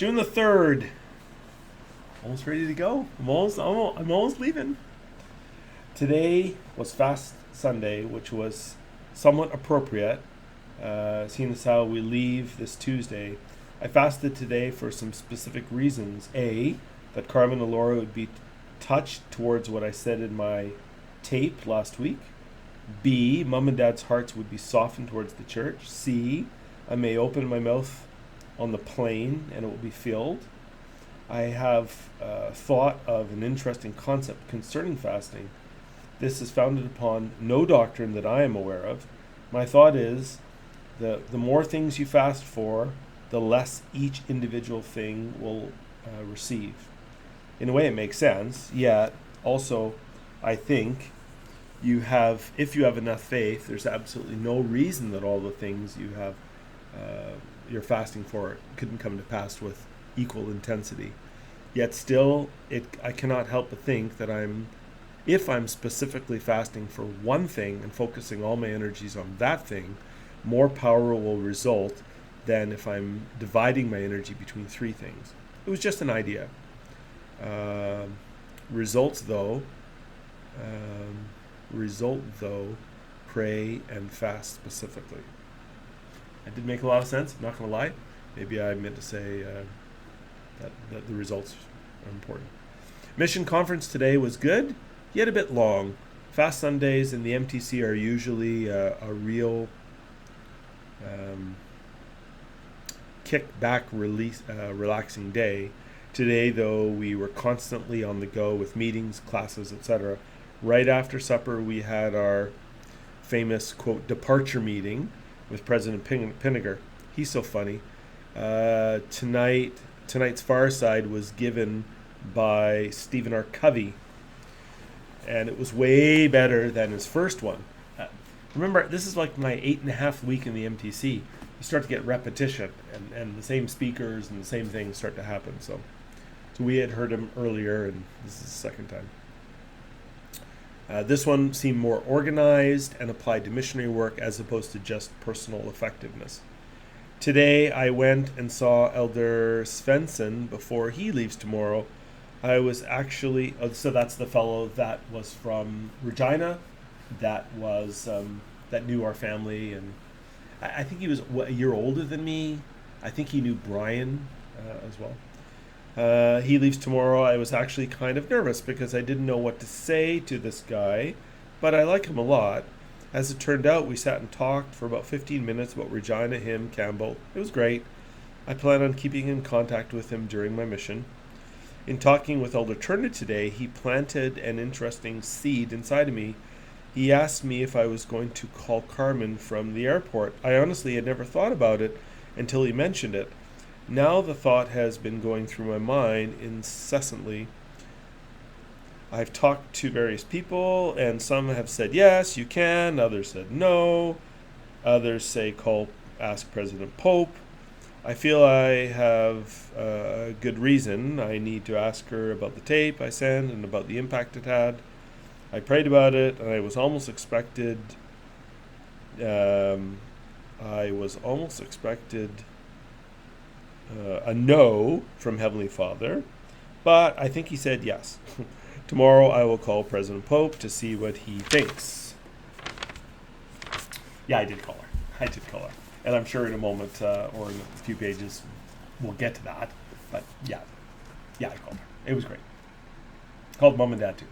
June the 3rd. Almost ready to go. I'm almost leaving. Today was Fast Sunday, which was somewhat appropriate, seeing as how we leave this Tuesday. I fasted today for some specific reasons. A, that Carmen and Laura would be touched towards what I said in my tape last week. B, Mom and Dad's hearts would be softened towards the church. C, I may open my mouth on the plane and it will be filled. I have thought of an interesting concept concerning fasting. This is founded upon no doctrine that I am aware of. My thought is the more things you fast for, the less each individual thing will receive. In a way, it makes sense. Yet, also, I think if you have enough faith, there's absolutely no reason that all the things you're fasting for couldn't come to pass with equal intensity. Yet still, I cannot help but think that if I'm specifically fasting for one thing and focusing all my energies on that thing, more power will result than if I'm dividing my energy between three things. It was just an idea. Result though, pray and fast specifically. That did make a lot of sense, I'm not going to lie. Maybe I meant to say that the results are important. Mission conference today was good, yet a bit long. Fast Sundays in the MTC are usually a real kick-back relaxing day. Today, though, we were constantly on the go with meetings, classes, etc. Right after supper, we had our famous, quote, departure meeting with President Pinniger. He's so funny. Tonight's Fireside was given by Stephen R. Covey, and it was way better than his first one. Remember, this is like my 8.5 week in the MTC. You start to get repetition, and the same speakers and the same things start to happen. So we had heard him earlier, and this is the second time. This one seemed more organized and applied to missionary work as opposed to just personal effectiveness. Today, I went and saw Elder Svensson before he leaves tomorrow. I was actually, so that's the fellow that was from Regina, that knew our family, and I think he was a year older than me. I think he knew Brian as well. He leaves tomorrow. I was actually kind of nervous because I didn't know what to say to this guy, but I like him a lot. As it turned out, we sat and talked for about 15 minutes about Regina, him, Campbell. It was great. I plan on keeping in contact with him during my mission. In talking with Elder Turner today, he planted an interesting seed inside of me. He asked me if I was going to call Carmen from the airport. I honestly had never thought about it until he mentioned it. Now the thought has been going through my mind incessantly. I've talked to various people, and some have said yes, you can. Others said no. Others say ask President Pope. I feel I have a good reason. I need to ask her about the tape I sent and about the impact it had. I prayed about it, and I was almost expected a no from Heavenly Father, but I think he said yes. Tomorrow I will call President Pope to see what he thinks. Yeah, I did call her. And I'm sure in a moment or in a few pages we'll get to that. But yeah, I called her. It was great. Called Mom and Dad too.